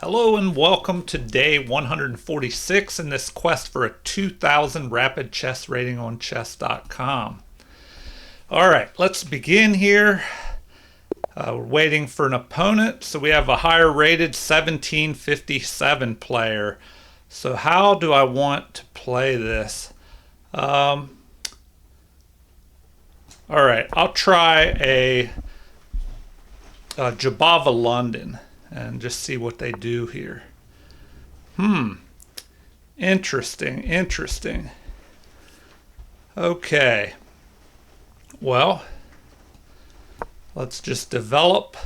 Hello and welcome to day 146 in this quest for a 2000 rapid chess rating on chess.com. Alright, let's begin here. We're waiting for an opponent, so we have a higher rated 1757 player. So how do I want to play this? Alright, I'll try a Jabava London and just see what they do here. Interesting. Okay. Well, let's just develop.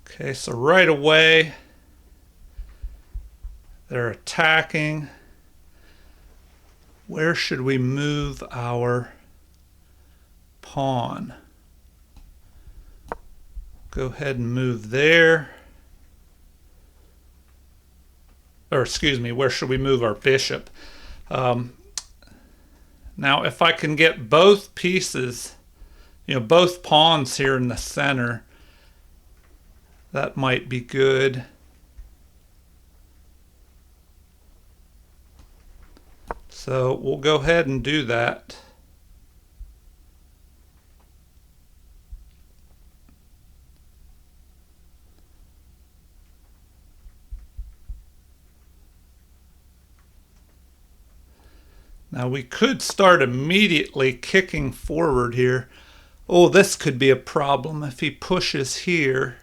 Okay, so right away, they're attacking. Where should we move our pawn? Go ahead and move there. Or excuse me, where should we move our bishop? Now if I can get both pieces, both pawns here in the center, that might be good. So we'll go ahead and do that. Now we could start immediately kicking forward here. Oh, this could be a problem if he pushes here.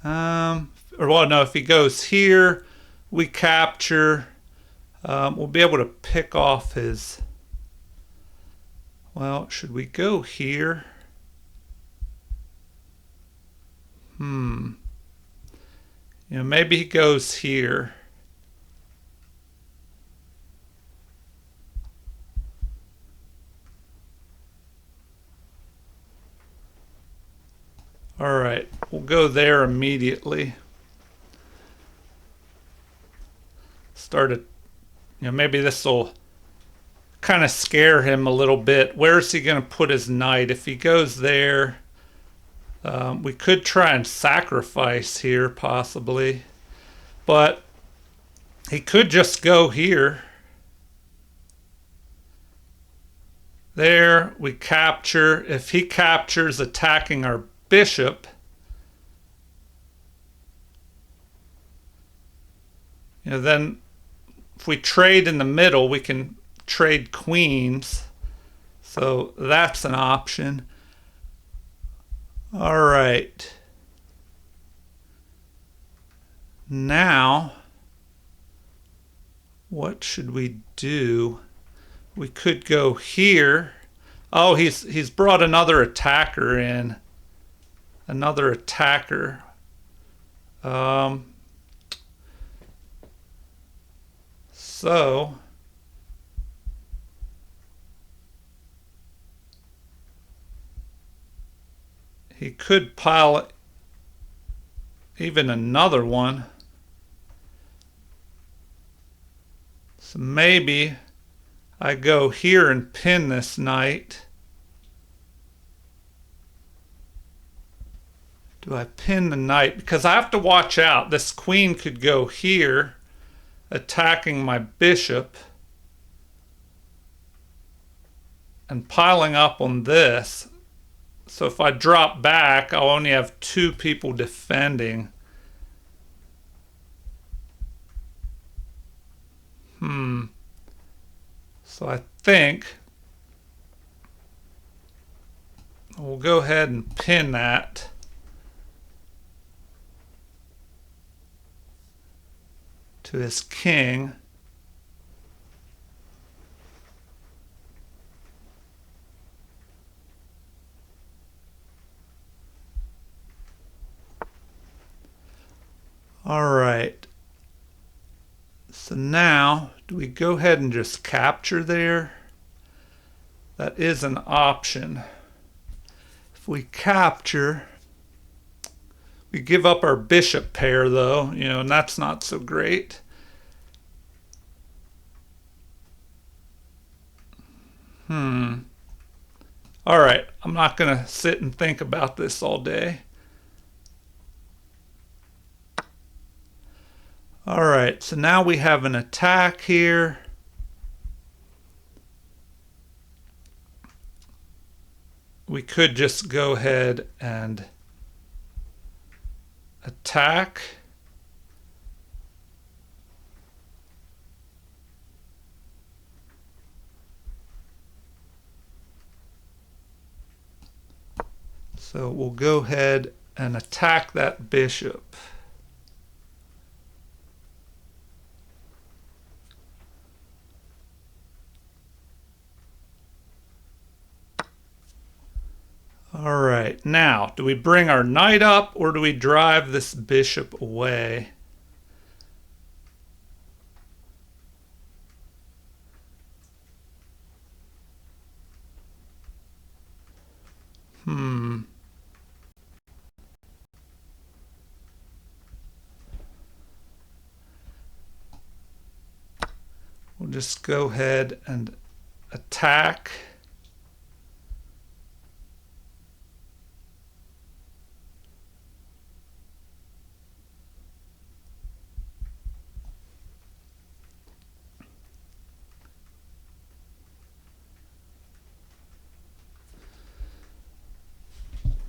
If he goes here, we capture. We'll be able to pick off his... Well, should we go here? Maybe he goes here. All right, we'll go there immediately. Maybe this will kind of scare him a little bit. Where's he going to put his knight? If he goes there, we could try and sacrifice here possibly, but he could just go here. There, we capture. If he captures attacking our bishop, then if we trade in the middle, we can trade queens. So that's an option. All right. Now, what should we do? We could go here. Oh, he's brought another attacker in. Another attacker. So he could pile even another one. So maybe I go here and pin this knight. Do I pin the knight? Because I have to watch out. This queen could go here, attacking my bishop and piling up on this. So if I drop back, I'll only have two people defending. So I think we'll go ahead and pin that. To his king. All right. So now, do we go ahead and just capture there? That is an option. If we capture, we give up our bishop pair though, and that's not so great. All right, I'm not going to sit and think about this all day. All right, so now we have an attack here. We could just go ahead and attack. So we'll go ahead and attack that bishop. All right, now, do we bring our knight up or do we drive this bishop away? We'll just go ahead and attack.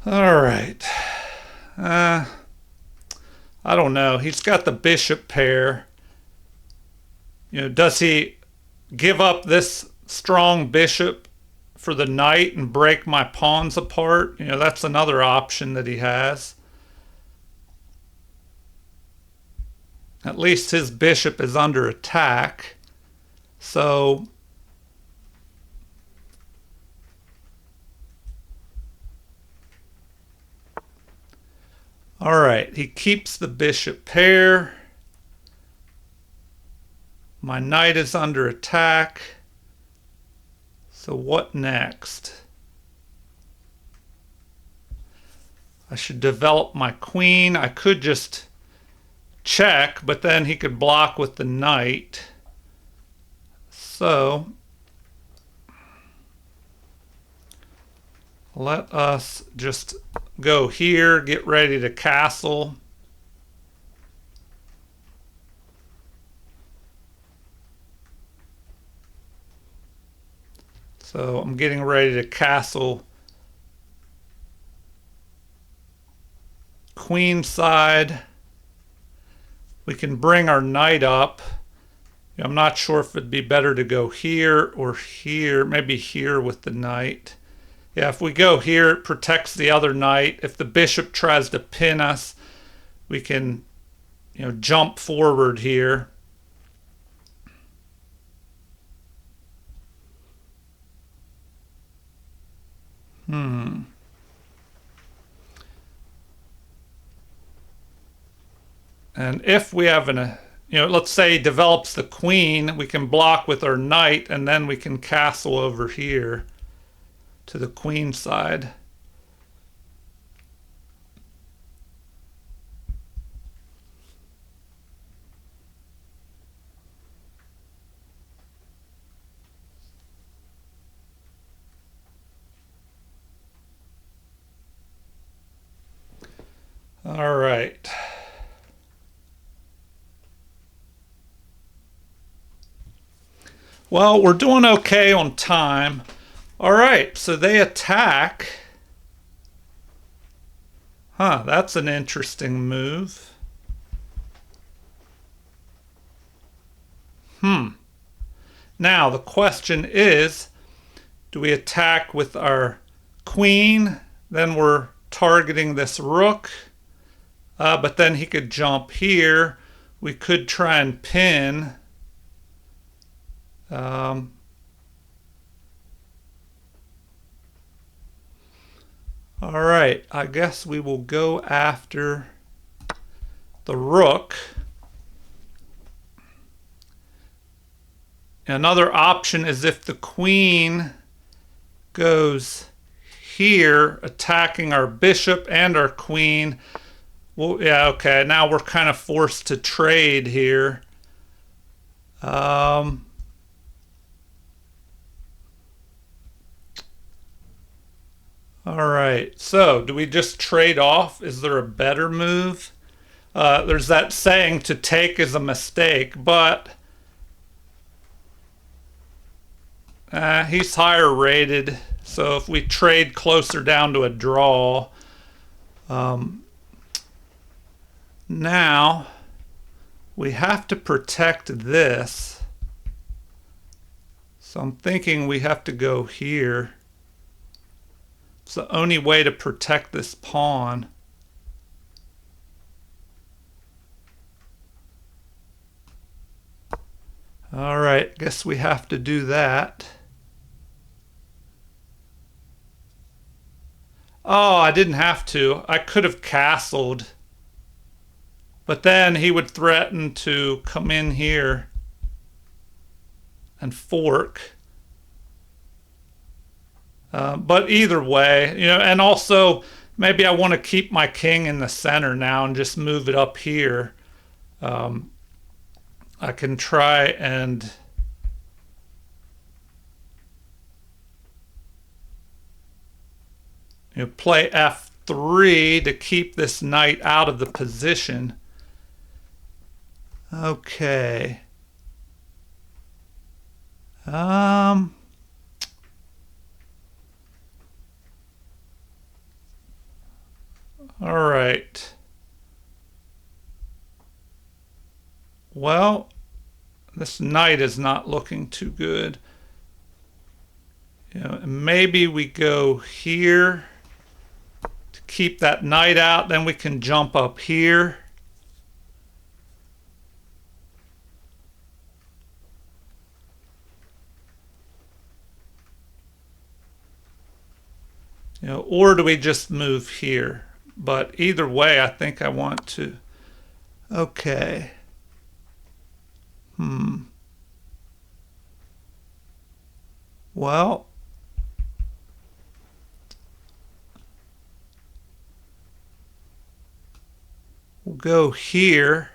All right. I don't know. He's got the bishop pair. You know, does he give up this strong bishop for the knight and break my pawns apart? You know, that's another option that he has. At least his bishop is under attack. So all right, he keeps the bishop pair. My knight is under attack. So what next? I should develop my queen. I could just check, but then he could block with the knight. So let us just go here, get ready to castle. So I'm getting ready to castle queen side. We can bring our knight up. I'm not sure if it'd be better to go here or here, maybe here with the knight. Yeah, if we go here, it protects the other knight. If the bishop tries to pin us, we can, you know, jump forward here. And if we have an, you know, let's say he develops the queen, we can block with our knight, and then we can castle over here to the queen side. All right. Well, we're doing okay on time. All right, so they attack. Huh, that's an interesting move. Now, the question is, do we attack with our queen? Then we're targeting this rook. But then he could jump here. We could try and pin. All right, I guess we will go after the rook. Another option is if the queen goes here, attacking our bishop and our queen. Well, yeah, okay, now we're kind of forced to trade here. All right, so do we just trade off? Is there a better move? There's that saying, to take is a mistake, but he's higher rated. So if we trade closer down to a draw, now we have to protect this. So I'm thinking we have to go here. It's the only way to protect this pawn. All right, guess we have to do that. Oh, I didn't have to. I could have castled. But then he would threaten to come in here and fork. But either way, and also maybe I want to keep my king in the center now and just move it up here. I can try and play f3 to keep this knight out of the position. Okay. All right. Well, this knight is not looking too good. Maybe we go here to keep that knight out. Then we can jump up here. Or do we just move here? But either way, I think I want to. Okay. Well, we'll go here.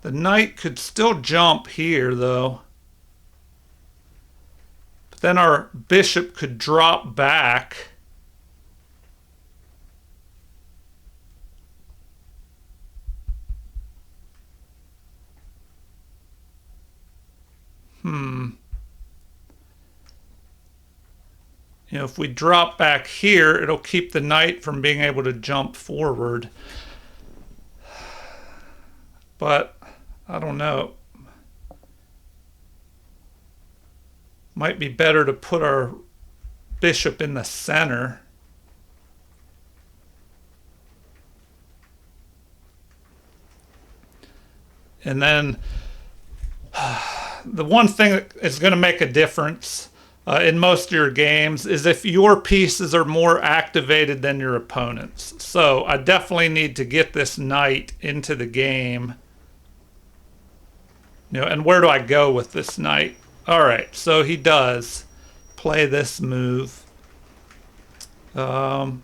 The knight could still jump here, though. But then our bishop could drop back. If we drop back here, it'll keep the knight from being able to jump forward. But I don't know. Might be better to put our bishop in the center. And then the one thing that is going to make a difference in most of your games is if your pieces are more activated than your opponent's. So I definitely need to get this knight into the game. And where do I go with this knight? All right, so he does play this move. So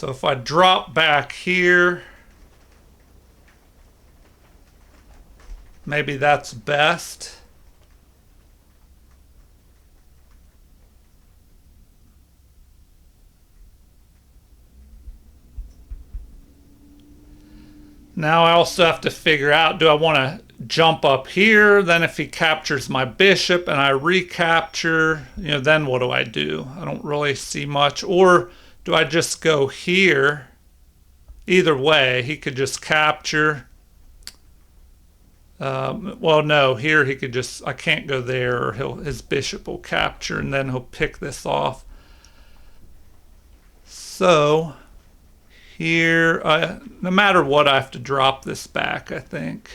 if I drop back here, maybe that's best. Now I also have to figure out, do I want to jump up here? Then if he captures my bishop and I recapture, then what do I do? I don't really see much. Or do I just go here? Either way, he could just capture. Well, no, here he could just, I can't go there, or his bishop will capture and then he'll pick this off. So here, no matter what, I have to drop this back, I think.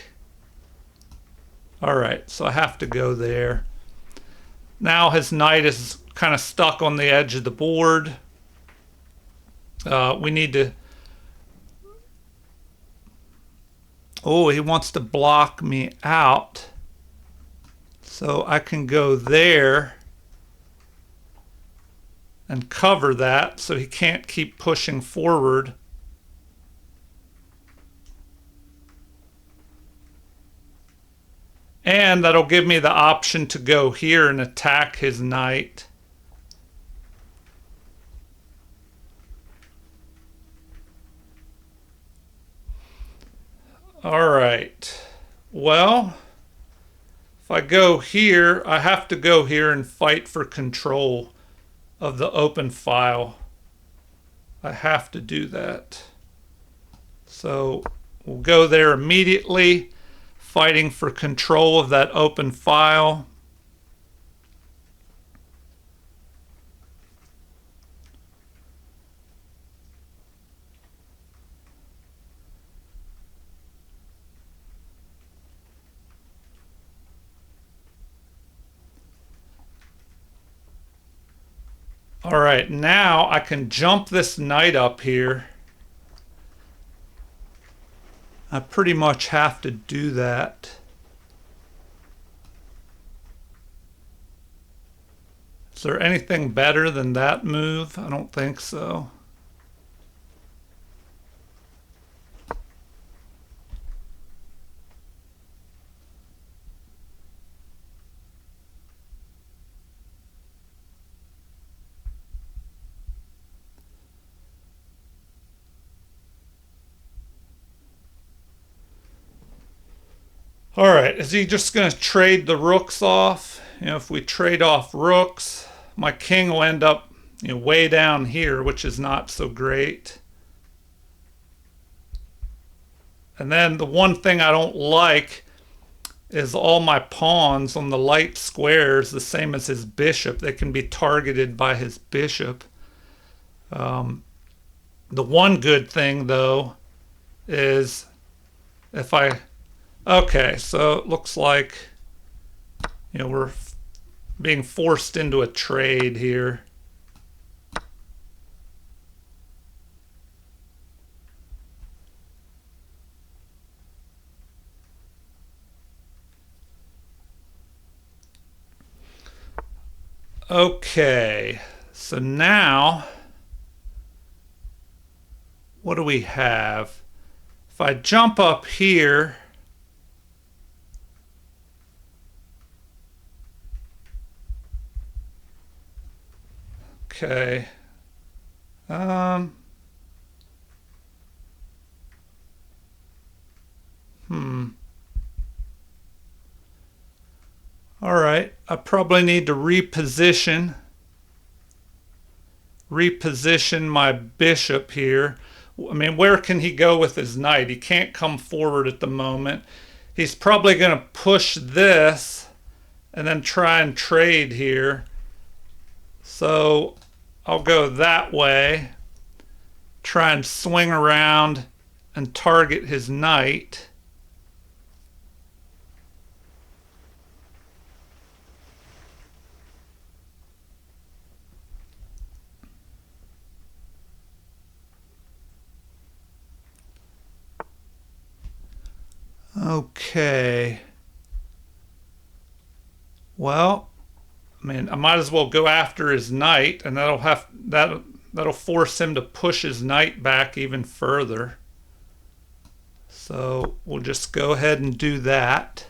All right, so I have to go there. Now his knight is kind of stuck on the edge of the board. We need to... Oh, he wants to block me out. So I can go there and cover that so he can't keep pushing forward. And that'll give me the option to go here and attack his knight. All right. Well, if I go here, I have to go here and fight for control of the open file. I have to do that. So we'll go there immediately, fighting for control of that open file. All right, now I can jump this knight up here. I pretty much have to do that. Is there anything better than that move? I don't think so. All right, is he just going to trade the rooks off? You know, if we trade off rooks, my king will end up, you know, way down here, which is not so great. And then the one thing I don't like is all my pawns on the light squares, the same as his bishop. They can be targeted by his bishop. The one good thing, though, is if I... Okay, so it looks like, you know, we're being forced into a trade here. Okay, so now what do we have? If I jump up here, okay. All right, I probably need to reposition my bishop here. I mean, where can he go with his knight? He can't come forward at the moment. He's probably going to push this and then try and trade here. So I'll go that way, try and swing around and target his knight. Okay. Well, I mean, I might as well go after his knight, and that'll force him to push his knight back even further. So we'll just go ahead and do that.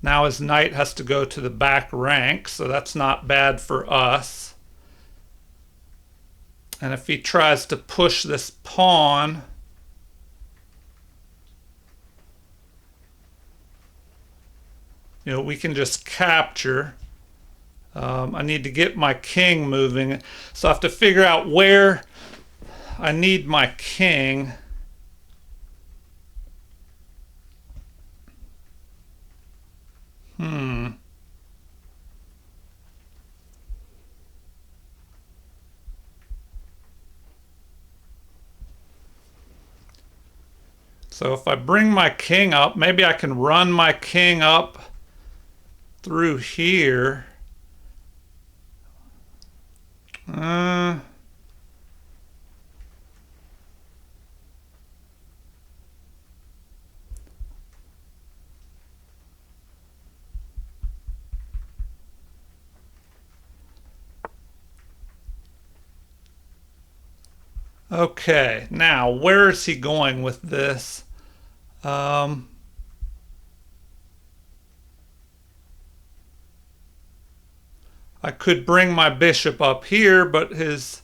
Now his knight has to go to the back rank, so that's not bad for us. And if he tries to push this pawn, you know, we can just capture. I need to get my king moving, so I have to figure out where I need my king. So if I bring my king up, maybe I can run my king up through here. Okay, now where is he going with this? I could bring my bishop up here, but his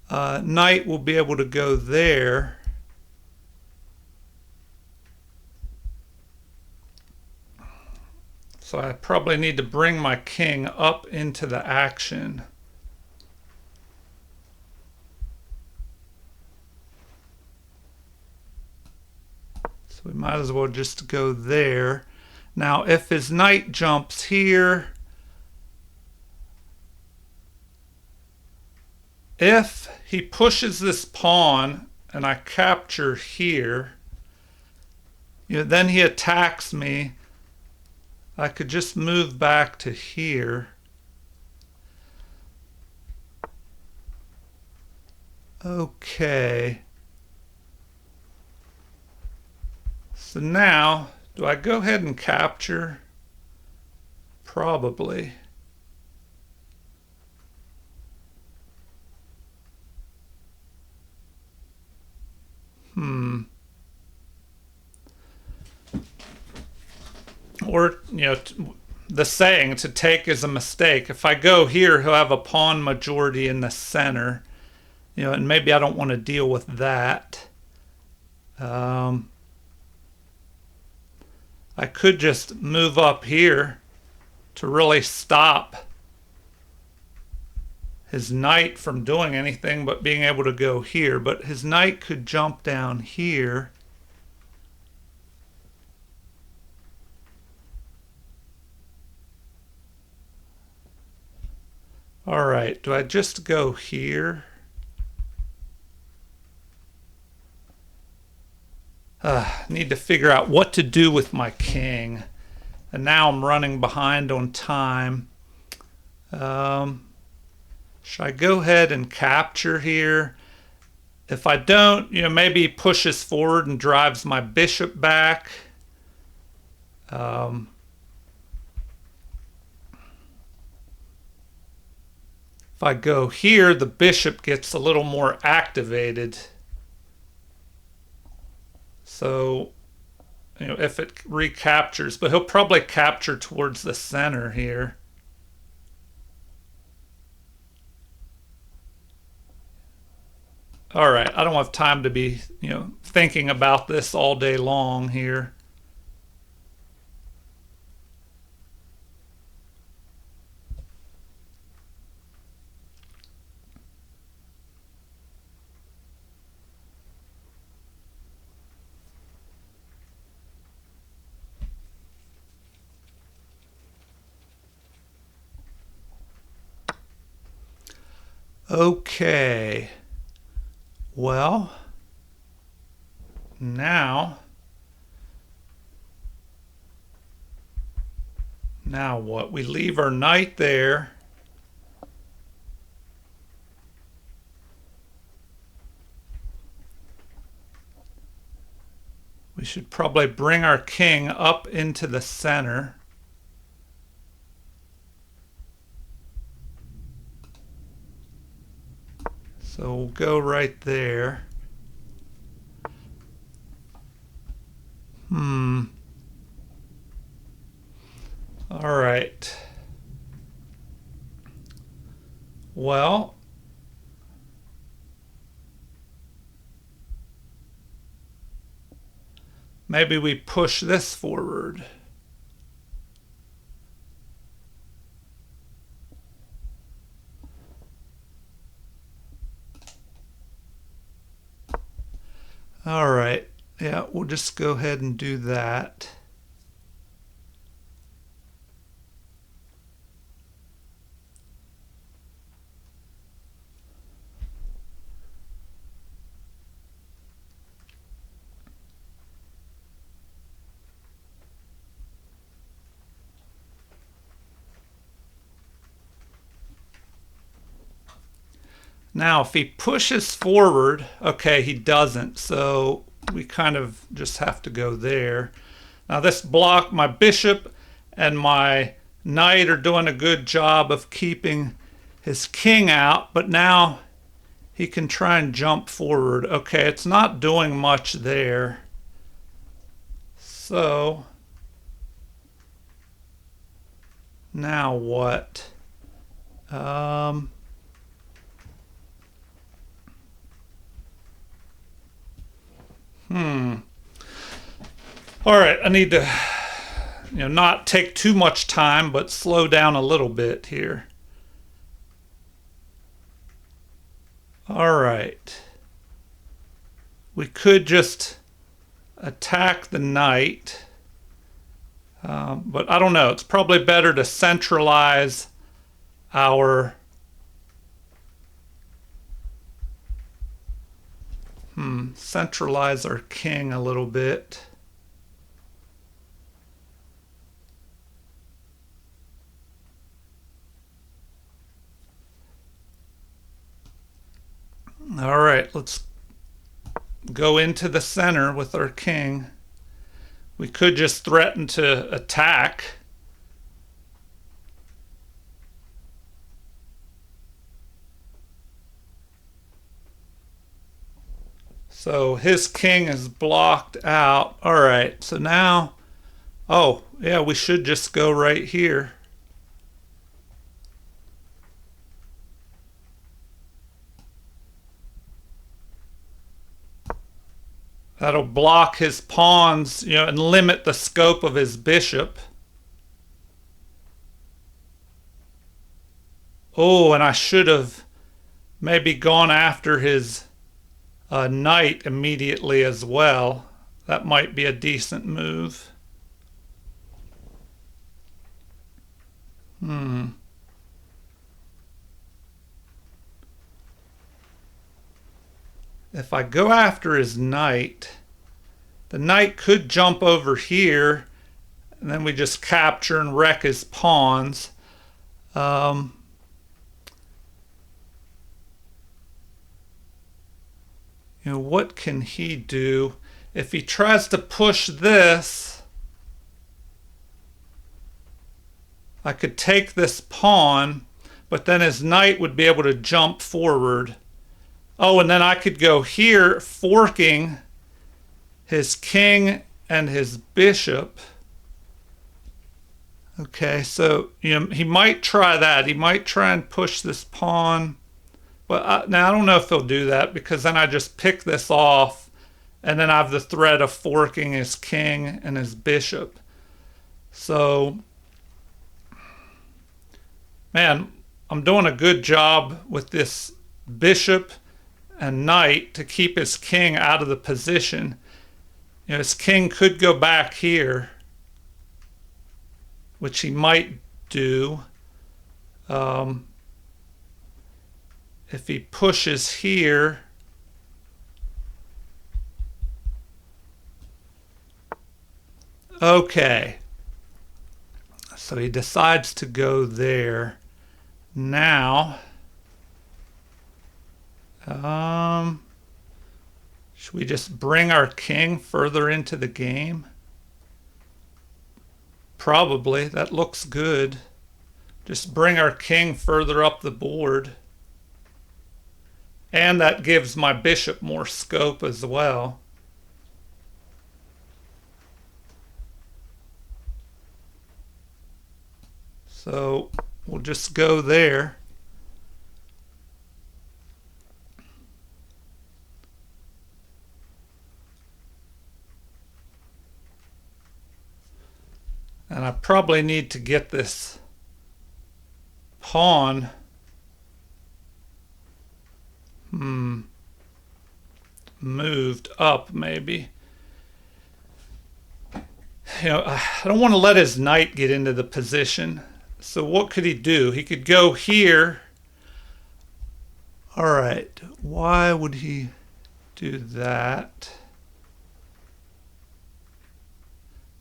knight will be able to go there. So I probably need to bring my king up into the action. So we might as well just go there. Now if his knight jumps here, if he pushes this pawn and I capture here, then he attacks me. I could just move back to here. Okay. So now, do I go ahead and capture? Probably. Or, the saying, to take is a mistake. If I go here, he'll have a pawn majority in the center. And maybe I don't want to deal with that. I could just move up here to really stop his knight from doing anything but being able to go here. But his knight could jump down here. All right, do I just go here? Need to figure out what to do with my king. And now I'm running behind on time. Should I go ahead and capture here? If I don't, maybe he pushes forward and drives my bishop back. If I go here, the bishop gets a little more activated. So, if it recaptures, but he'll probably capture towards the center here. All right, I don't have time to be, thinking about this all day long here. Okay, well, now what? We leave our knight there. We should probably bring our king up into the center. So we'll go right there. All right. Well, maybe we push this forward. All right, yeah, we'll just go ahead and do that. Now, if he pushes forward, okay, he doesn't, so we kind of just have to go there. Now this block, my bishop and my knight are doing a good job of keeping his king out, but now he can try and jump forward. Okay, it's not doing much there. So, now what? Um, all right, I need to, not take too much time, but slow down a little bit here. All right. We could just attack the knight, but I don't know. It's probably better to centralize our centralize our king a little bit. All right, let's go into the center with our king. We could just threaten to attack. So his king is blocked out. All right, so now, oh, yeah, we should just go right here. That'll block his pawns, and limit the scope of his bishop. Oh, and I should have maybe gone after his knight immediately as well. That might be a decent move. If I go after his knight, the knight could jump over here, and then we just capture and wreck his pawns. What can he do? If he tries to push this, I could take this pawn, but then his knight would be able to jump forward. Oh, and then I could go here, forking his king and his bishop. Okay, so he might try that. He might try and push this pawn. But now I don't know if he'll do that, because then I just pick this off, and then I have the threat of forking his king and his bishop. So, man, I'm doing a good job with this bishop and knight to keep his king out of the position. His king could go back here, which he might do. If he pushes here, okay, so he decides to go there. Now, should we just bring our king further into the game? Probably. That looks good. Just bring our king further up the board. And that gives my bishop more scope as well. So we'll just go there. And I probably need to get this pawn moved up, maybe. I don't want to let his knight get into the position. So what could he do? He could go here. All right. Why would he do that?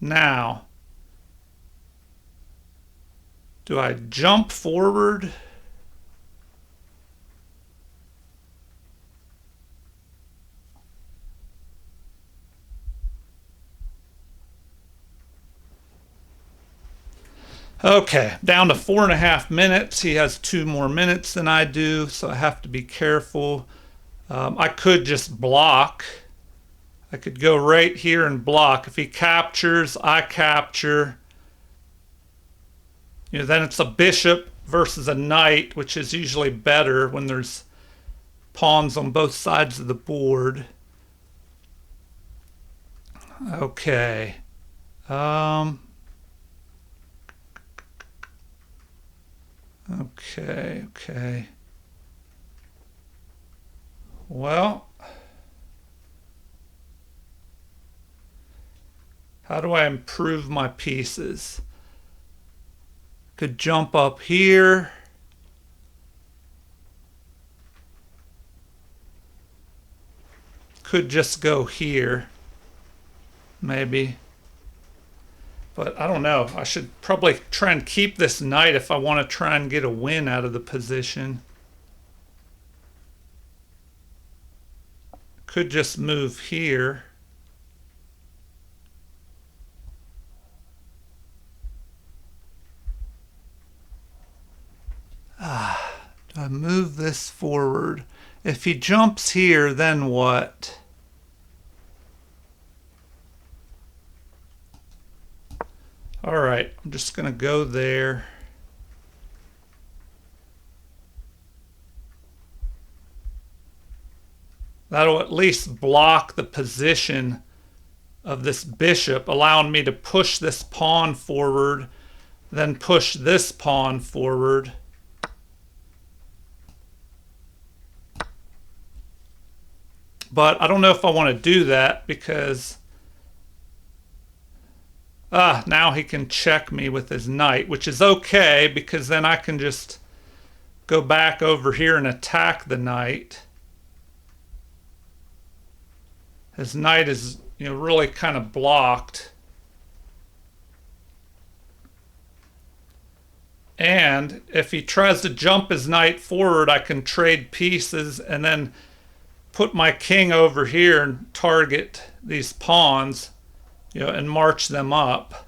Now, do I jump forward? Okay, down to 4.5 minutes. He has 2 more minutes than I do, so I have to be careful. I could just block. I could go right here and block. If he captures, I capture. Then it's a bishop versus a knight, which is usually better when there's pawns on both sides of the board. Okay. Okay. Well, how do I improve my pieces? Could jump up here. Could just go here, maybe. But I don't know. I should probably try and keep this knight if I want to try and get a win out of the position. Could just move here. Do I move this forward? If he jumps here, then what? All right, I'm just going to go there. That'll at least block the position of this bishop, allowing me to push this pawn forward, then push this pawn forward. But I don't know if I want to do that because now he can check me with his knight, which is okay because then I can just go back over here and attack the knight. His knight is, really kind of blocked. And if he tries to jump his knight forward, I can trade pieces and then put my king over here and target these pawns, and march them up.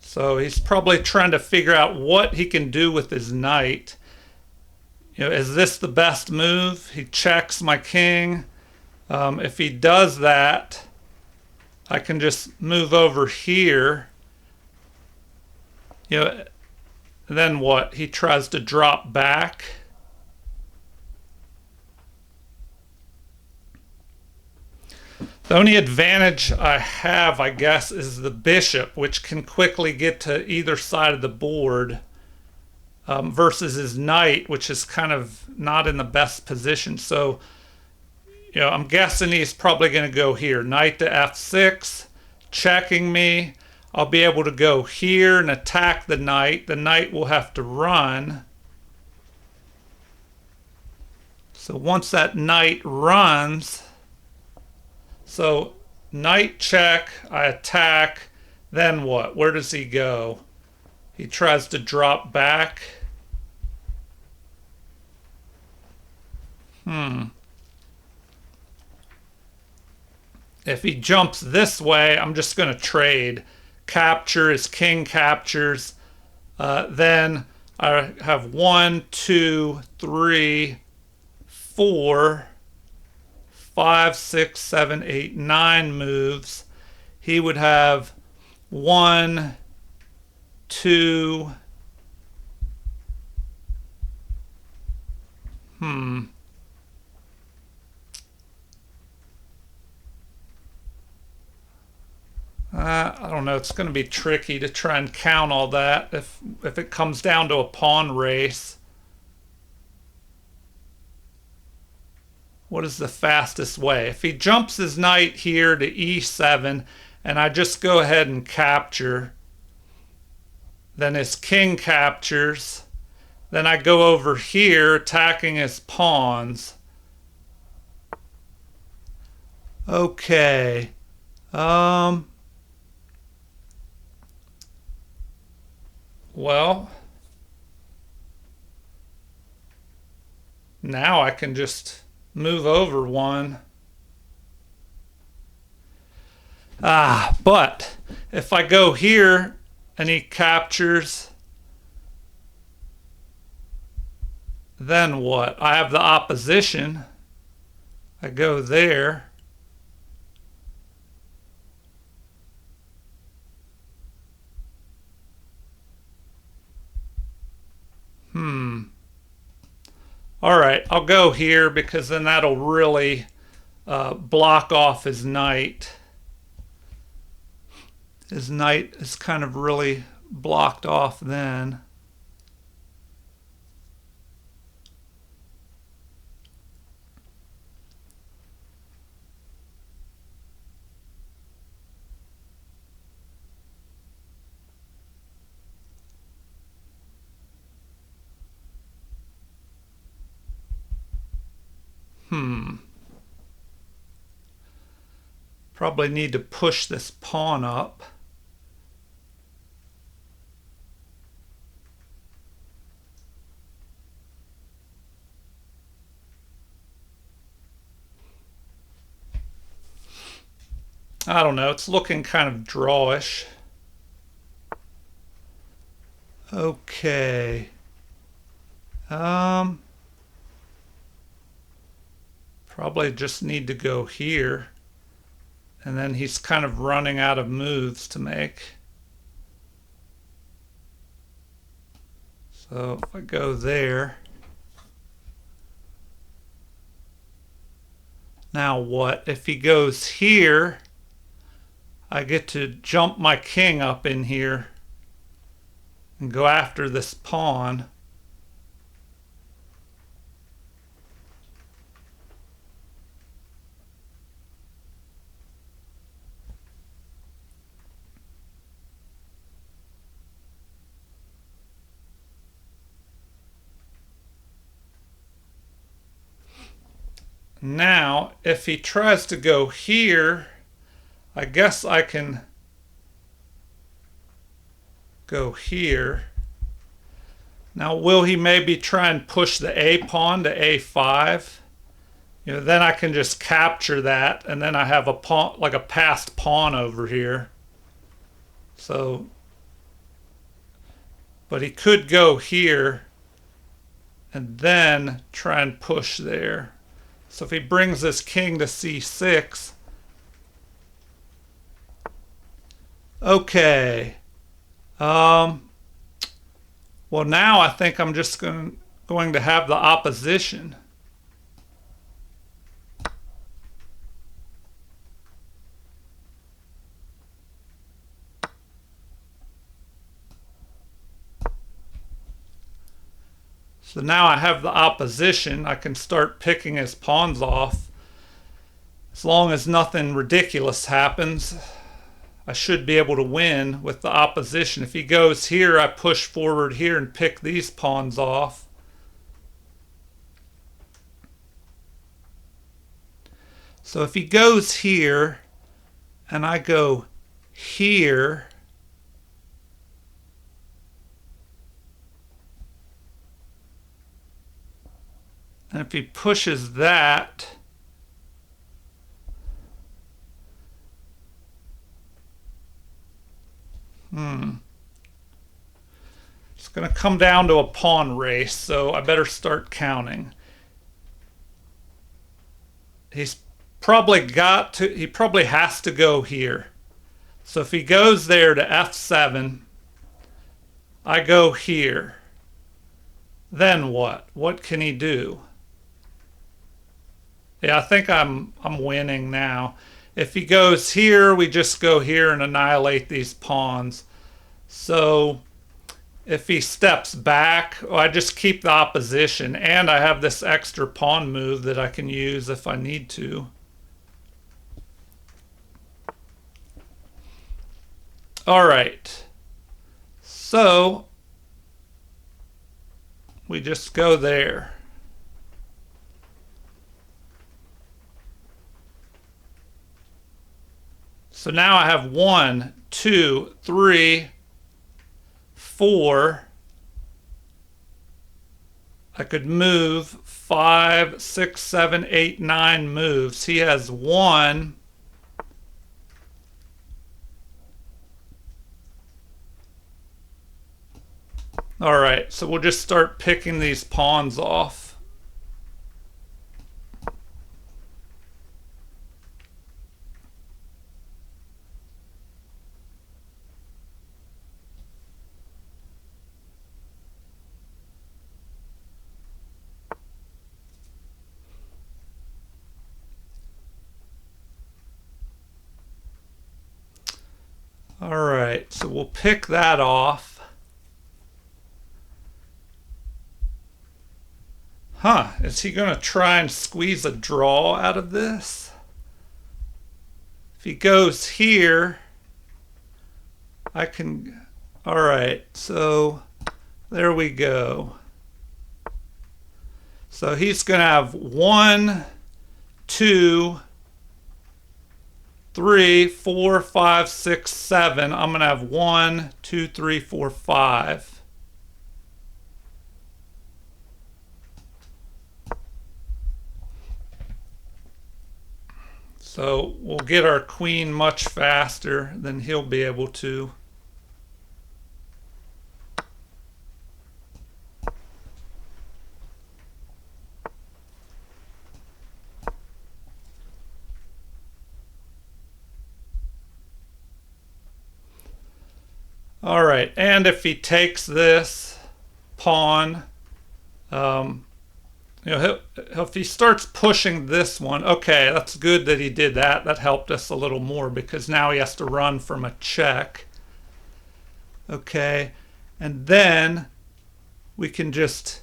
So he's probably trying to figure out what he can do with his knight. Is this the best move? He checks my king. If he does that, I can just move over here. Then what? He tries to drop back. The only advantage I have, I guess, is the bishop, which can quickly get to either side of the board, versus his knight, which is kind of not in the best position. So, I'm guessing he's probably going to go here. Knight to f6, checking me. I'll be able to go here and attack the knight. The knight will have to run. So once that knight runs, so knight check, I attack, then what? Where does he go? He tries to drop back. If he jumps this way, I'm just going to trade. Capture, his king captures. Then I have 1, 2, 3, 4, 5, 6, 7, 8, 9 moves. He would have 1, 2, I don't know. It's going to be tricky to try and count all that if it comes down to a pawn race. What is the fastest way? If he jumps his knight here to e7 and I just go ahead and capture, then his king captures, then I go over here attacking his pawns. Okay. Well, now I can just move over one. But if I go here and he captures, Then what? I have the opposition. I go there. All right, I'll go here because then that'll really block off his knight. His knight is kind of really blocked off then. Probably need to push this pawn up. I don't know, it's looking kind of drawish. Okay. Probably just need to go here. And then he's kind of running out of moves to make. So if I go there. Now what? If he goes here, I get to jump my king up in here and go after this pawn. Now, if he tries to go here, I guess I can go here. Now, will he maybe try and push the A pawn to A5? You know, then I can just capture that, and then I have a pawn, like a passed pawn over here. So, but he could go here and then try and push there. So if he brings this king to C6, okay. Well, now I think I'm just going to have the opposition. So now I have the opposition. I can start picking his pawns off. As long as nothing ridiculous happens, I should be able to win with the opposition. If he goes here, I push forward here and pick these pawns off. So if he goes here and I go here, and if he pushes that, it's going to come down to a pawn race, so I better start counting. He probably has to go here. So if he goes there to F7, I go here. Then what? What can he do? Yeah, I think I'm winning now. If he goes here, we just go here and annihilate these pawns. So if he steps back, I just keep the opposition, and I have this extra pawn move that I can use if I need to. All right. So we just go there. So now I have 1, 2, 3, 4. I could move 5, 6, 7, 8, 9 moves. He has 1. All right, so we'll just start picking these pawns off. All right, so we'll pick that off. Huh, is he going to try and squeeze a draw out of this? If he goes here, I can... All right, so there we go. So he's going to have 1, 2, 3, 4, 5, 6, 7. I'm going to have 1, 2, 3, 4, 5. So we'll get our queen much faster than he'll be able to. All right, and if he takes this pawn, if he starts pushing this one, okay, that's good that he did that. That helped us a little more because now he has to run from a check. Okay, and then we can just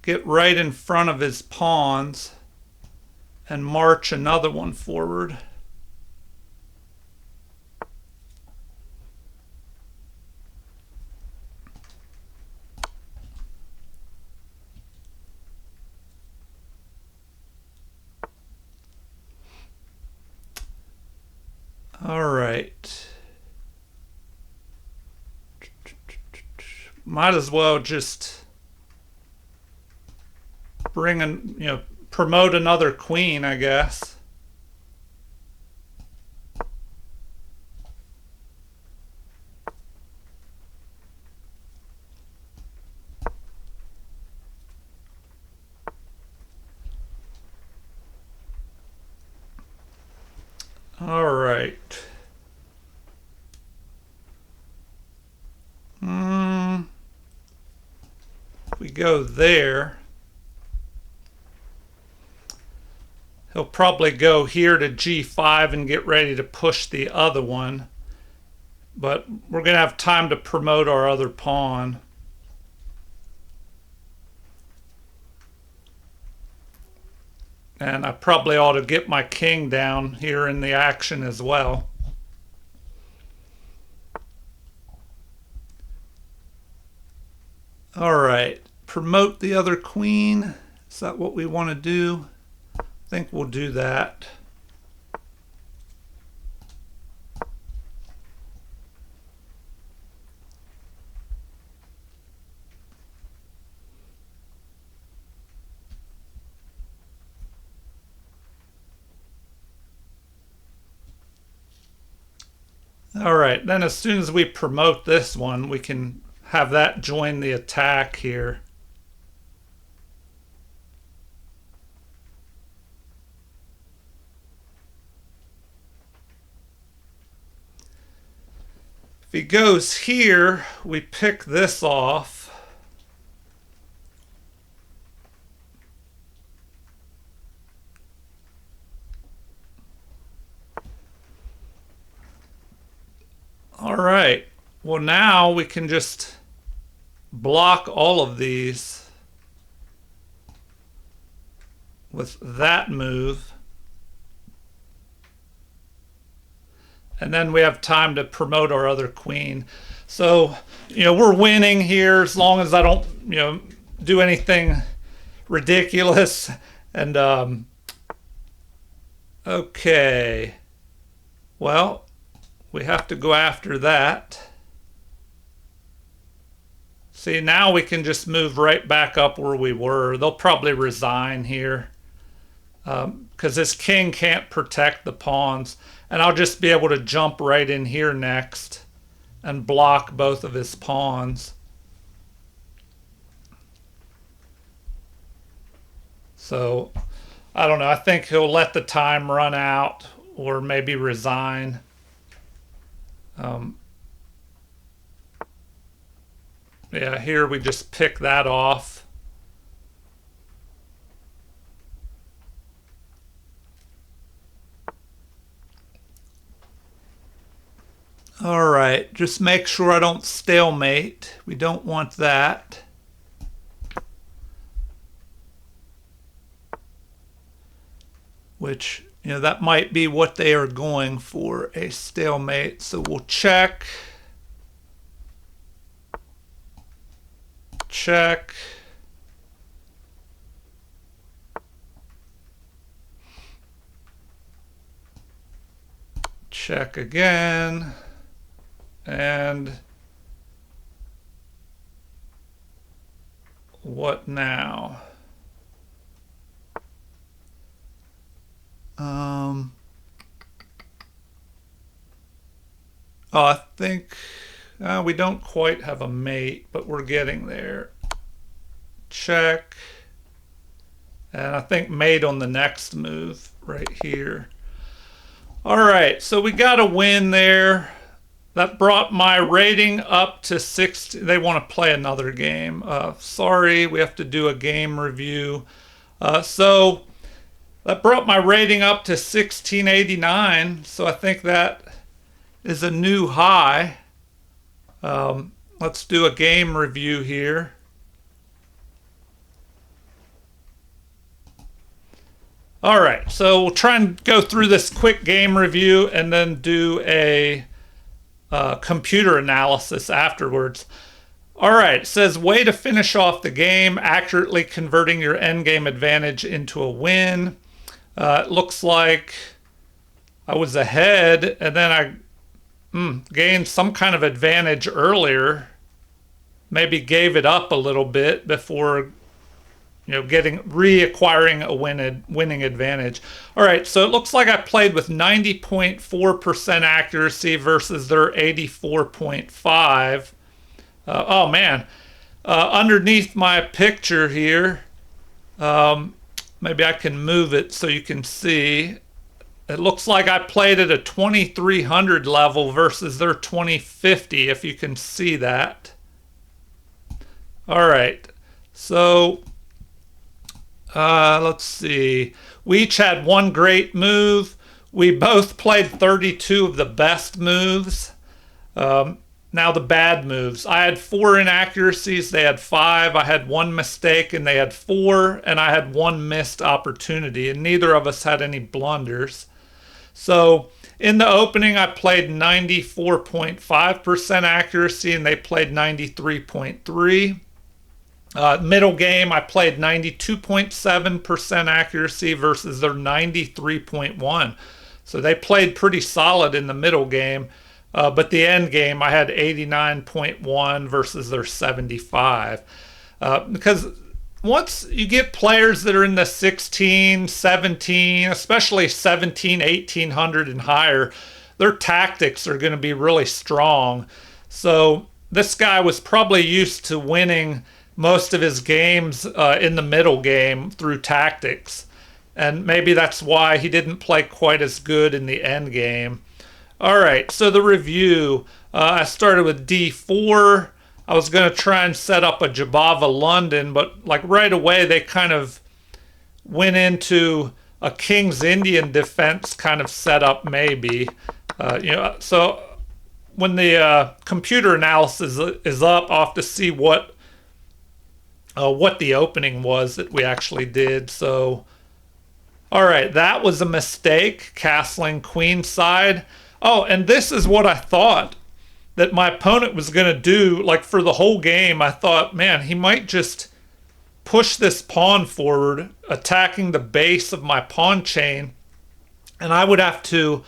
get right in front of his pawns and march another one forward. All right. Might as well just bring in, promote another queen, I guess. All right. If we go there, he'll probably go here to G5 and get ready to push the other one. But we're going to have time to promote our other pawn. And I probably ought to get my king down here in the action as well. All right, promote the other queen. Is that what we want to do? I think we'll do that. All right, then as soon as we promote this one, we can have that join the attack here. If he goes here, we pick this off. All right, well now we can just block all of these with that move. And then we have time to promote our other queen. So, we're winning here as long as I don't, do anything ridiculous. And, okay. Well, we have to go after that. See, now we can just move right back up where we were. They'll probably resign here because this king can't protect the pawns. And I'll just be able to jump right in here next and block both of his pawns. So I don't know. I think he'll let the time run out or maybe resign. Yeah, here we just pick that off. All right, just make sure I don't stalemate. We don't want that. Which, that might be what they are going for, a stalemate. So we'll check. Check. Check again. And what now? I think we don't quite have a mate, but we're getting there. Check. And I think mate on the next move right here. All right, so we got a win there. That brought my rating up to 60. They want to play another game. Sorry, we have to do a game review. So that brought my rating up to 1689. So I think that is a new high. Let's do a game review here. All right, so we'll try and go through this quick game review and then do a computer analysis afterwards. All right, it says way to finish off the game, accurately converting your endgame advantage into a win. It looks like I was ahead and then I gained some kind of advantage earlier. Maybe gave it up a little bit before reacquiring a winning advantage. All right, so it looks like I played with 90.4% accuracy versus their 84.5. Oh man, underneath my picture here, maybe I can move it so you can see. It looks like I played at a 2300 level versus their 2050, if you can see that. All right, so let's see. We each had one great move. We both played 32 of the best moves. Now the bad moves. I had 4 inaccuracies. They had 5. I had 1 mistake and they had 4. And I had 1 missed opportunity. And neither of us had any blunders. So in the opening, I played 94.5% accuracy and they played 93.3%. Middle game, I played 92.7% accuracy versus their 93.1%. So they played pretty solid in the middle game. But the end game, I had 89.1 versus their 75. Because once you get players that are in the 16, 17, especially 17, 1800 and higher, their tactics are going to be really strong. So this guy was probably used to winning most of his games in the middle game through tactics. And maybe that's why he didn't play quite as good in the end game. All right, so the review. I started with D4. I was going to try and set up a Jabava London, but like right away they kind of went into a King's Indian defense kind of setup maybe. So when the computer analysis is up, I'll have to see what the opening was that we actually did. So, all right, that was a mistake, castling queenside. Oh, and this is what I thought that my opponent was going to do. Like for the whole game, I thought, man, he might just push this pawn forward, attacking the base of my pawn chain. And I would have to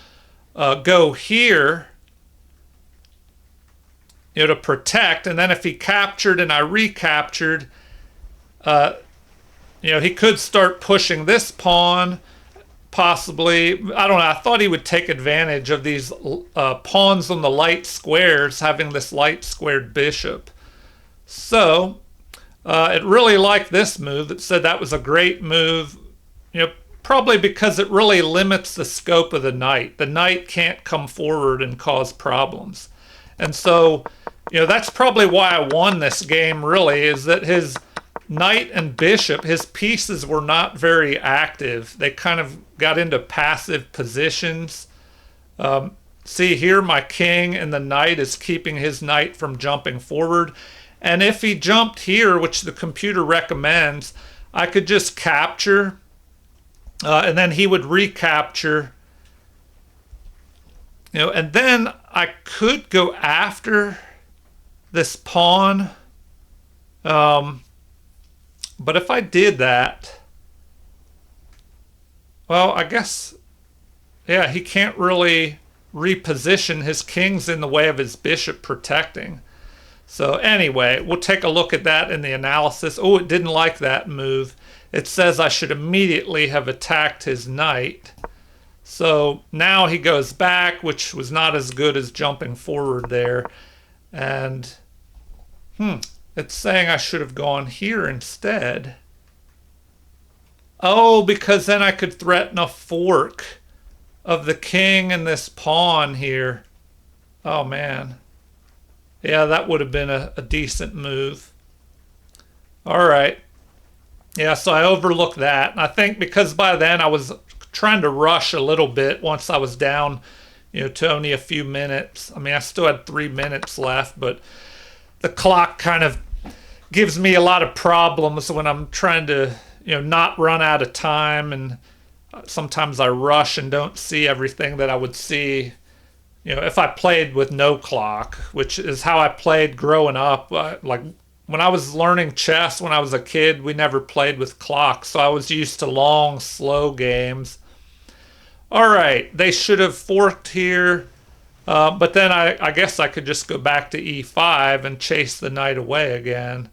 go here, to protect. And then if he captured and I recaptured, he could start pushing this pawn, possibly. I don't know. I thought he would take advantage of these pawns on the light squares, having this light squared bishop. So It really liked this move. It said that was a great move, probably because it really limits the scope of the knight. The knight can't come forward and cause problems. And so, that's probably why I won this game, really, is that his knight and bishop, his pieces were not very active. They kind of got into passive positions. See here, my king and the knight is keeping his knight from jumping forward. And if he jumped here, which the computer recommends, I could just capture, and then he would recapture. And then I could go after this pawn. But if I did that, well, I guess, yeah, he can't really reposition. His king's in the way of his bishop protecting. So anyway, we'll take a look at that in the analysis. Oh, it didn't like that move. It says I should immediately have attacked his knight. So now he goes back, which was not as good as jumping forward there. And it's saying I should have gone here instead. Oh, because then I could threaten a fork of the king and this pawn here. Oh, man. Yeah, that would have been a decent move. All right. Yeah, so I overlooked that. And I think because by then I was trying to rush a little bit once I was down, to only a few minutes. I mean, I still had 3 minutes left, but the clock kind of gives me a lot of problems when I'm trying to, not run out of time. And sometimes I rush and don't see everything that I would see if I played with no clock, which is how I played growing up. Like when I was learning chess when I was a kid, we never played with clocks, so I was used to long, slow games. All right, they should have forked here, but then I guess I could just go back to e5 and chase the knight away again.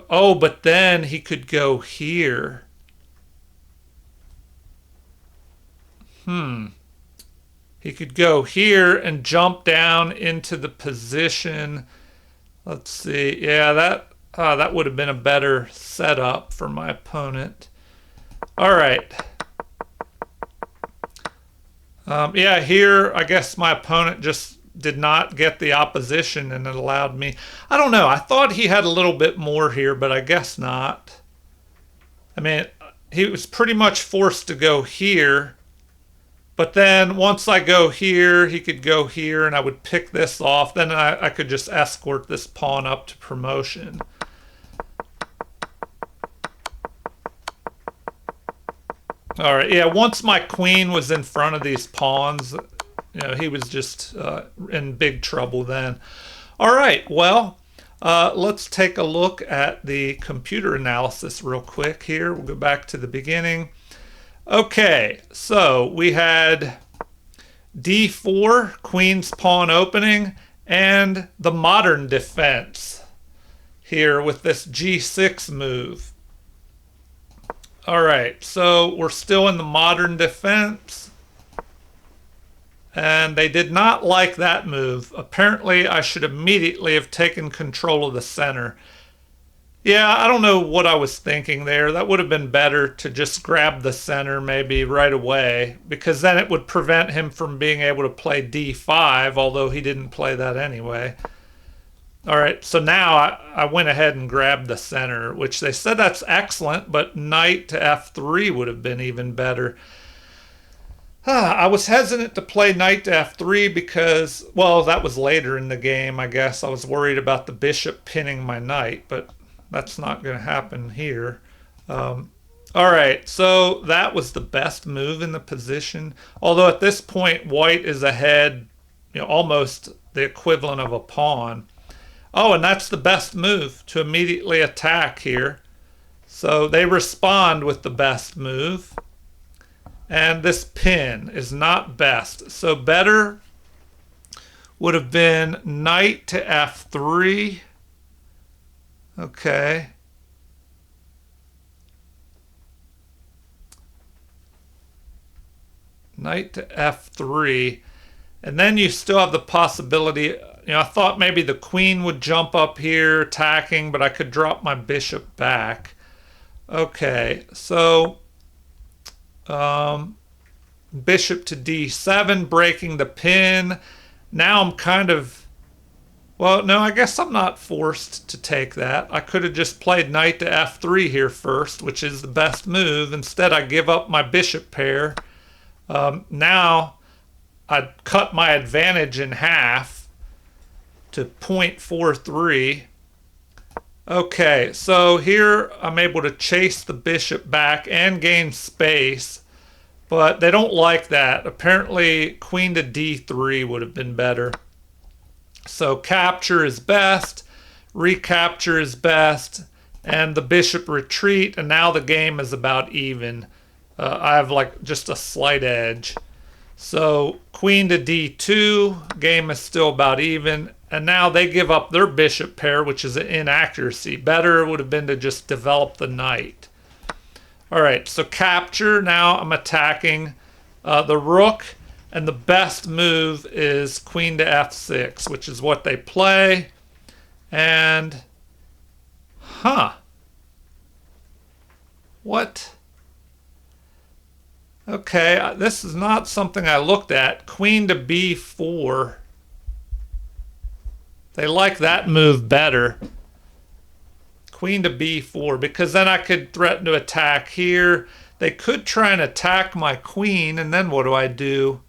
Oh, but then he could go here. He could go here and jump down into the position. Let's see. Yeah, that would have been a better setup for my opponent. All right. Yeah, here I guess my opponent just did not get the opposition and it allowed me. I don't know. I thought he had a little bit more here, but I guess not. I mean, he was pretty much forced to go here. But then once I go here, he could go here and I would pick this off. Then I could just escort this pawn up to promotion. All right, yeah, once my queen was in front of these pawns, he was just in big trouble then. All right, well, let's take a look at the computer analysis real quick here. We'll go back to the beginning. Okay, so we had d4, queen's pawn opening, and the modern defense here with this g6 move. All right, so we're still in the modern defense, and they did not like that move. Apparently, I should immediately have taken control of the center. Yeah, I don't know what I was thinking there. That would have been better to just grab the center maybe right away, because then it would prevent him from being able to play d5, although he didn't play that anyway. All right, so now I went ahead and grabbed the center, which they said that's excellent, but knight to f3 would have been even better. I was hesitant to play knight to f3 because, well, that was later in the game, I guess. I was worried about the bishop pinning my knight, but that's not going to happen here. All right, so that was the best move in the position. Although at this point, white is ahead, almost the equivalent of a pawn. Oh, and that's the best move, to immediately attack here. So they respond with the best move. And this pin is not best. So better would have been knight to f3. Okay. Knight to f3. And then you still have the possibility I thought maybe the queen would jump up here attacking, but I could drop my bishop back. Okay, so bishop to d7, breaking the pin. Now I'm kind of, well, no, I guess I'm not forced to take that. I could have just played knight to f3 here first, which is the best move. Instead, I give up my bishop pair. Now, I'd cut my advantage in half to 0.43. Okay, so here I'm able to chase the bishop back and gain space, but they don't like that. Apparently, queen to d3 would have been better. So capture is best, recapture is best, and the bishop retreat, and now the game is about even. I have like just a slight edge. So queen to d2, game is still about even, and now they give up their bishop pair, which is an inaccuracy. Better would have been to just develop the knight. All right, so capture, now I'm attacking the rook, and the best move is queen to f6, which is what they play. And, what? Okay, this is not something I looked at. Queen to b4. They like that move better. Queen to b4, because then I could threaten to attack here. They could try and attack my queen, and then what do I do?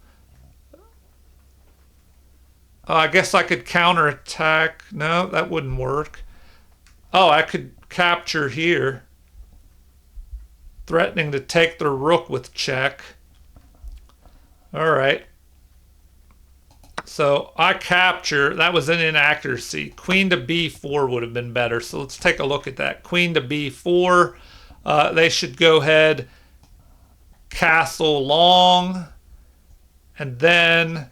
I guess I could counterattack. No, that wouldn't work. Oh, I could capture here, threatening to take their rook with check. All right. So I capture. That was an inaccuracy. Queen to b4 would have been better. So let's take a look at that. Queen to b4. They should go ahead, castle long, and then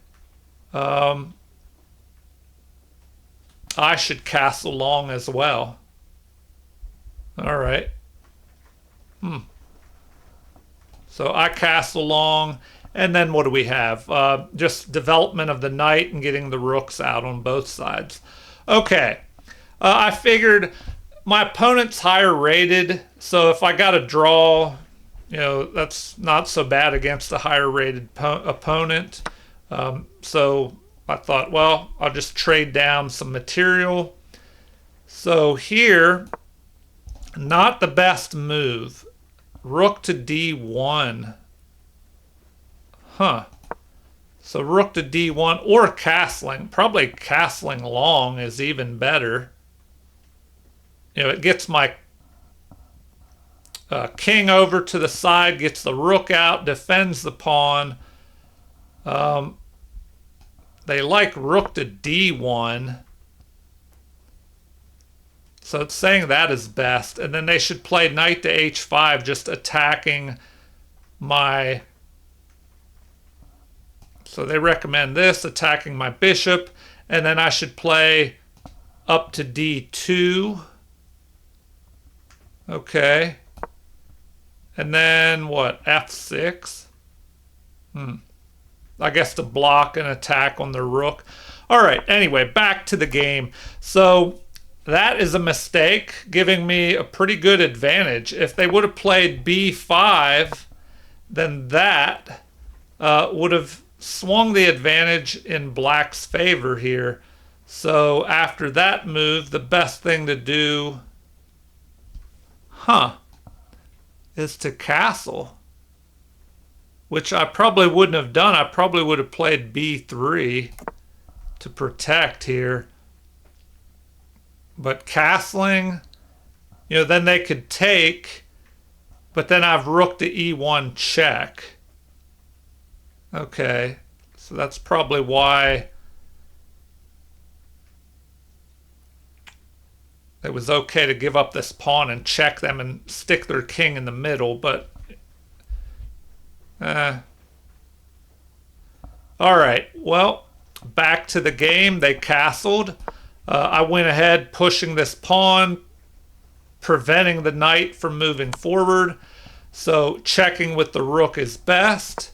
I should castle long as well. All right. So I castle long, and then what do we have? Just development of the knight and getting the rooks out on both sides. Okay. I figured my opponent's higher rated, so if I got a draw, that's not so bad against a higher rated opponent. So I thought, well, I'll just trade down some material. So here, not the best move. Rook to d1. So rook to d1 or castling. Probably castling long is even better. It gets my king over to the side, gets the rook out, defends the pawn. They like rook to d1. So it's saying that is best. And then they should play knight to h5, just attacking my... So they recommend this, attacking my bishop. And then I should play up to d2. Okay. And then what? f6? I guess to block an attack on the rook. All right, anyway, back to the game. So that is a mistake, giving me a pretty good advantage. If they would have played b5, then that would have swung the advantage in black's favor here. So after that move, the best thing to do, is to castle, which I probably wouldn't have done. I probably would have played b3 to protect here. But castling, then they could take, but then I've rook to e1 check. Okay, so that's probably why it was okay to give up this pawn and check them and stick their king in the middle, but all right, well, back to the game. They castled. I went ahead pushing this pawn, preventing the knight from moving forward. So checking with the rook is best.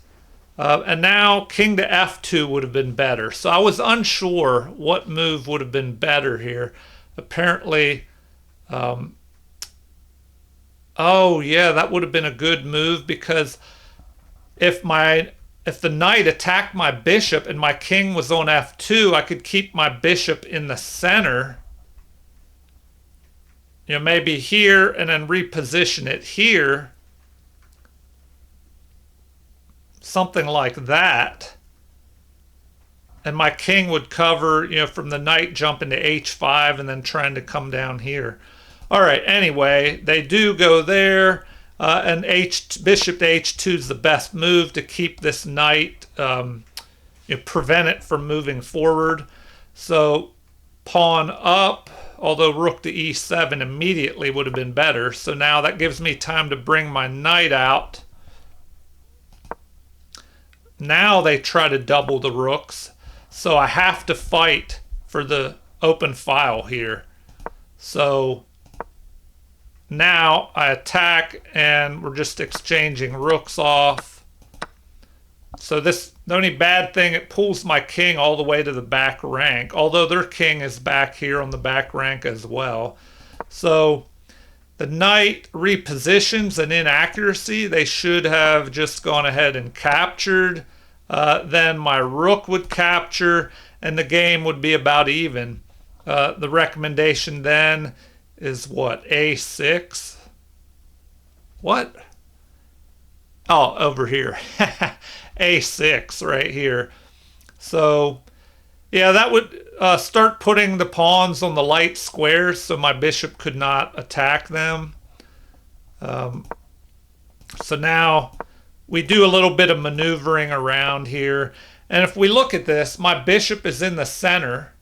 And now king to f2 would have been better. So I was unsure what move would have been better here. Apparently, oh yeah, that would have been a good move, because if the knight attacked my bishop and my king was on f2, I could keep my bishop in the center. Maybe here and then reposition it here. Something like that. And my king would cover, from the knight jumping to h5 and then trying to come down here. All right, anyway, they do go there. And bishop to h2 is the best move to keep this knight, prevent it from moving forward. So pawn up, although rook to e7 immediately would have been better. So now that gives me time to bring my knight out. Now they try to double the rooks, so I have to fight for the open file here. So now I attack and we're just exchanging rooks off. So the only bad thing, it pulls my king all the way to the back rank, although their king is back here on the back rank as well. So the knight repositions an inaccuracy. They should have just gone ahead and captured. Then my rook would capture and the game would be about even. The recommendation then is what? A6? What? Oh, over here. A6 right here. So yeah, that would start putting the pawns on the light squares so my bishop could not attack them. So now we do a little bit of maneuvering around here. And if we look at this, my bishop is in the center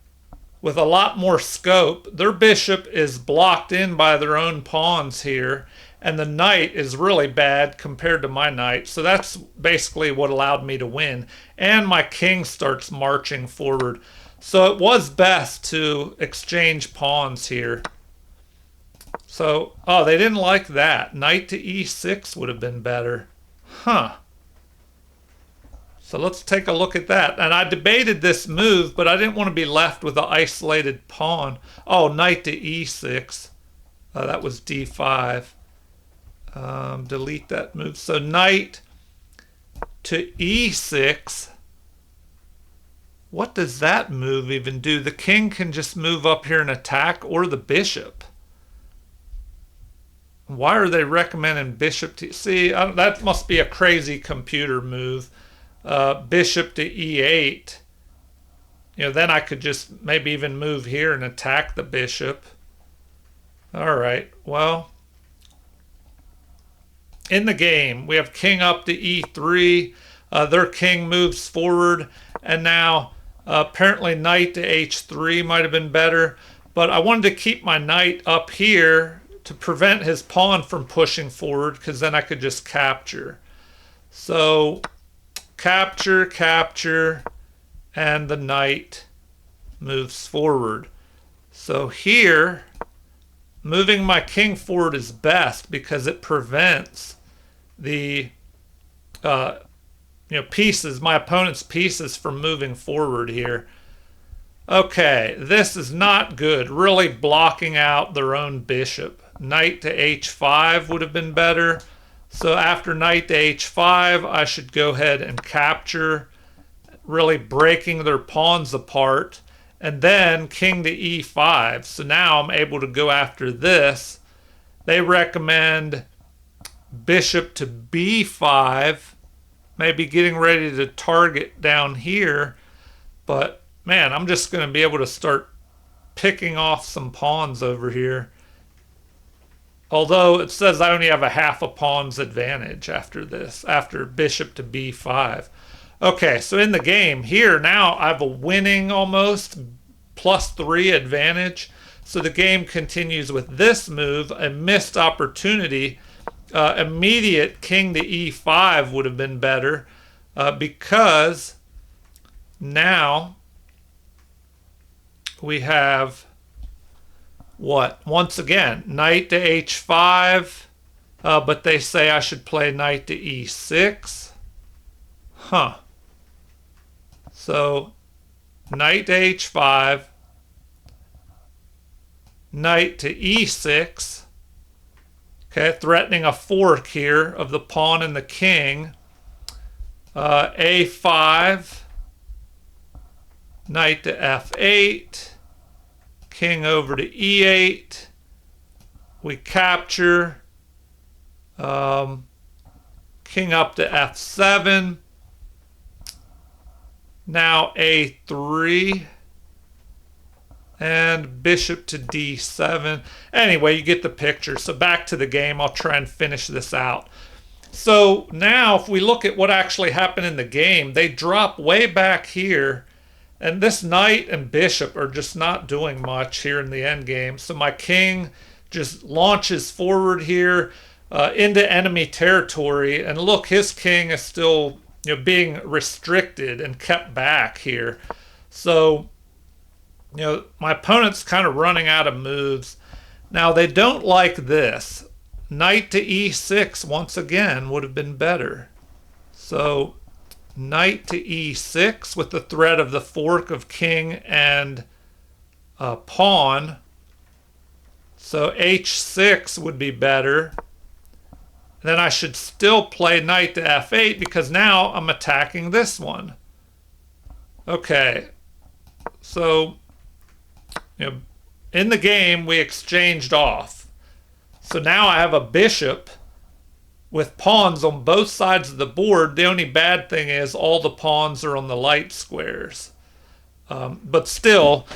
with a lot more scope. Their bishop is blocked in by their own pawns here. And the knight is really bad compared to my knight. So that's basically what allowed me to win. And my king starts marching forward. So it was best to exchange pawns here. So, oh, they didn't like that. Knight to e6 would have been better. Huh. So let's take a look at that. And I debated this move, but I didn't want to be left with an isolated pawn. Oh, knight to e6. That was d5. Delete that move. So knight to e6. What does that move even do? The king can just move up here and attack, or the bishop. Why are they recommending bishop to... See, that must be a crazy computer move. Bishop to e8. Then I could just maybe even move here and attack the bishop. All right, well... In the game, we have king up to e3. Their king moves forward. And now, apparently knight to h3 might have been better. But I wanted to keep my knight up here to prevent his pawn from pushing forward, because then I could just capture. So, capture, capture, and the knight moves forward. So here, moving my king forward is best because it prevents the pieces, my opponent's pieces, from moving forward here. Okay, this is not good. Really blocking out their own bishop. Knight to h5 would have been better. So after knight to h5, I should go ahead and capture, really breaking their pawns apart. And then king to e5. So now I'm able to go after this. They recommend bishop to b5, maybe getting ready to target down here. But man, I'm just going to be able to start picking off some pawns over here. Although it says I only have a half a pawn's advantage after this, after bishop to b5. Okay, so in the game here now I have a winning almost +3 advantage. So the game continues with this move, a missed opportunity. Immediate king to e5 would have been better because now we have what? Once again, knight to h5, but they say I should play knight to e6. Huh. So knight to h5, knight to e6. Okay, threatening a fork here of the pawn and the king. A5, knight to f8, king over to e8. We capture. King up to f7. Now a3. And bishop to d7. Anyway, you get the picture. So back to the game. I'll try and finish this out. So now if we look at what actually happened in the game, they drop way back here. And this knight and bishop are just not doing much here in the end game. So my king just launches forward here into enemy territory. And look, his king is still being restricted and kept back here. So my opponent's kind of running out of moves. Now, they don't like this. Knight to e6, once again, would have been better. So, knight to e6 with the threat of the fork of king and pawn. So, h6 would be better. Then I should still play knight to f8 because now I'm attacking this one. Okay. So, in the game, we exchanged off. So now I have a bishop with pawns on both sides of the board. The only bad thing is all the pawns are on the light squares. But still,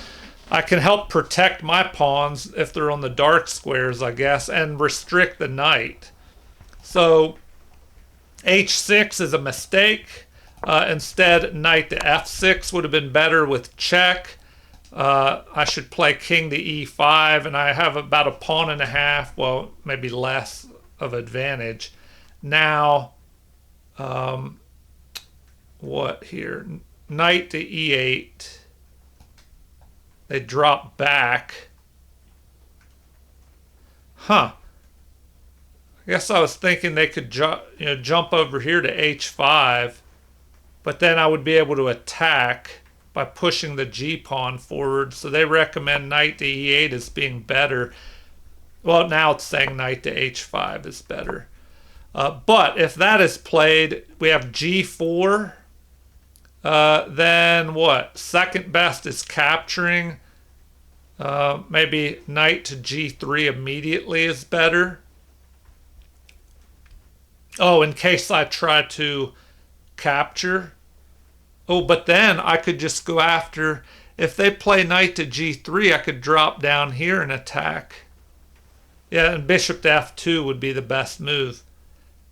I can help protect my pawns if they're on the dark squares, I guess, and restrict the knight. So h6 is a mistake. Instead, knight to f6 would have been better with check. I should play king to e5, and I have about a pawn and a half, well, maybe less of advantage. Now, what here? Knight to e8. They drop back. Huh. I guess I was thinking they could jump over here to h5, but then I would be able to attack by pushing the g-pawn forward. So they recommend knight to e8 as being better. Well, now it's saying knight to h5 is better. But if that is played, we have g4. Then what? Second best is capturing. Maybe knight to g3 immediately is better. Oh, in case I try to capture. Oh, but then I could just go after, if they play knight to g3, I could drop down here and attack. Yeah, and bishop to f2 would be the best move.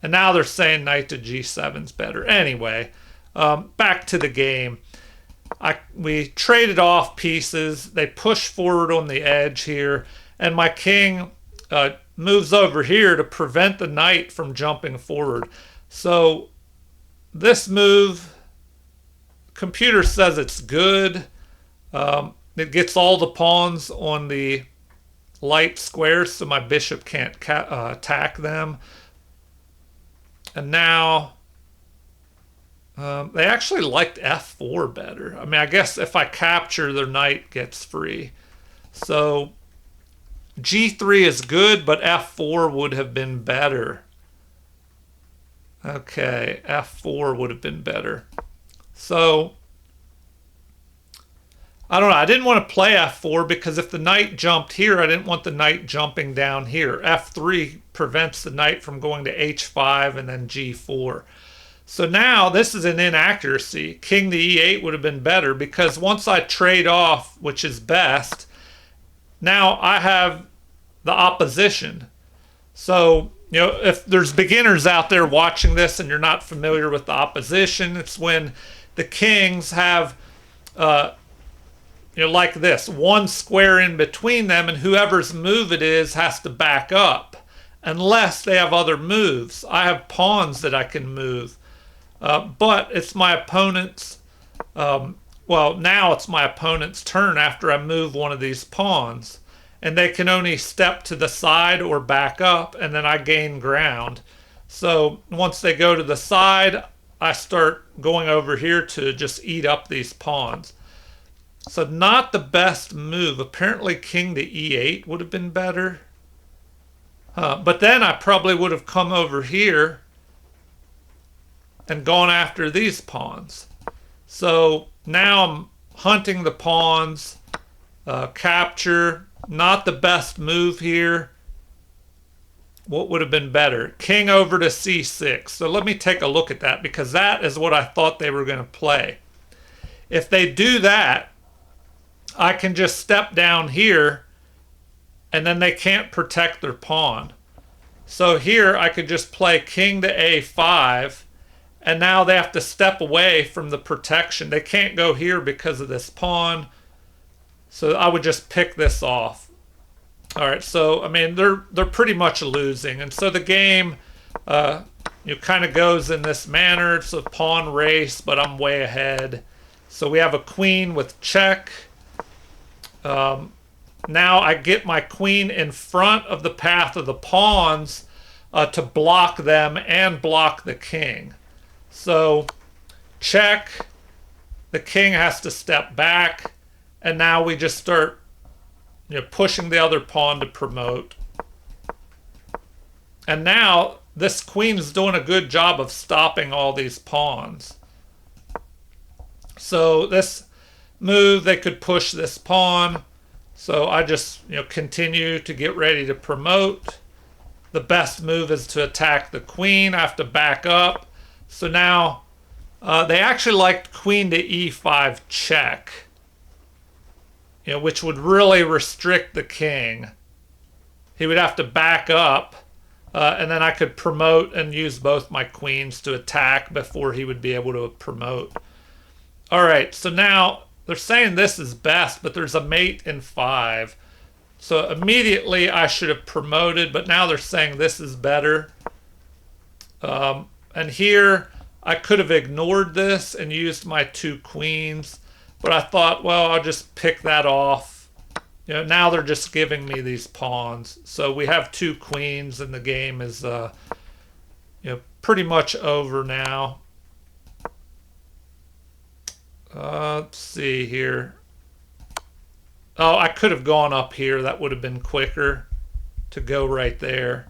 And now they're saying knight to g7 is better. Anyway, back to the game. We traded off pieces. They push forward on the edge here. And my king moves over here to prevent the knight from jumping forward. So this move, computer says it's good. It gets all the pawns on the light squares so my bishop can't attack them. And now they actually liked f4 better. I mean, I guess if I capture, their knight gets free. So g3 is good, but f4 would have been better. Okay, f4 would have been better. So, I don't know. I didn't want to play f4 because if the knight jumped here, I didn't want the knight jumping down here. f3 prevents the knight from going to h5 and then g4. So now this is an inaccuracy. King to e8 would have been better because once I trade off, which is best, now I have the opposition. So, if there's beginners out there watching this and you're not familiar with the opposition, it's when the kings have, like this, one square in between them, and whoever's move it is has to back up, unless they have other moves. I have pawns that I can move, but it's my opponent's, now it's my opponent's turn after I move one of these pawns, and they can only step to the side or back up, and then I gain ground. So once they go to the side, I start going over here to just eat up these pawns. So not the best move. Apparently king to e8 would have been better. But then I probably would have come over here and gone after these pawns. So now I'm hunting the pawns, capture, not the best move here. What would have been better? King over to c6. So let me take a look at that, because that is what I thought they were going to play. If they do that, I can just step down here and then they can't protect their pawn. So here I could just play king to a5, and now they have to step away from the protection. They can't go here because of this pawn. So I would just pick this off. All right, so I mean they're pretty much losing, and so the game kind of goes in this manner. It's a pawn race, but I'm way ahead. So we have a queen with check. Now I get my queen in front of the path of the pawns to block them and block the king. So check, the king has to step back, and now we just start pushing the other pawn to promote. And now this queen is doing a good job of stopping all these pawns. So this move, they could push this pawn. So I just continue to get ready to promote. The best move is to attack the queen. I have to back up. So now they actually liked queen to e5 check, which would really restrict the king. He would have to back up, and then I could promote and use both my queens to attack before he would be able to promote. All right, so now they're saying this is best, but there's a mate in 5. So immediately I should have promoted, but now they're saying this is better. And here I could have ignored this and used my 2 queens, but I thought, well, I'll just pick that off. Now they're just giving me these pawns. So we have 2 queens, and the game is pretty much over now. Let's see here. Oh, I could have gone up here. That would have been quicker to go right there.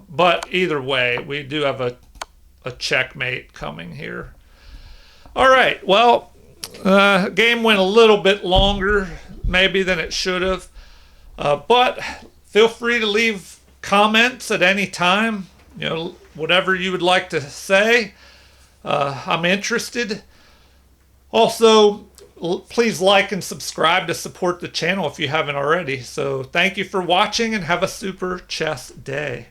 But either way, we do have a checkmate coming here. All right. Well, game went a little bit longer maybe than it should have. But feel free to leave comments at any time. Whatever you would like to say. I'm interested. Also, please like and subscribe to support the channel if you haven't already. So thank you for watching, and have a super chess day.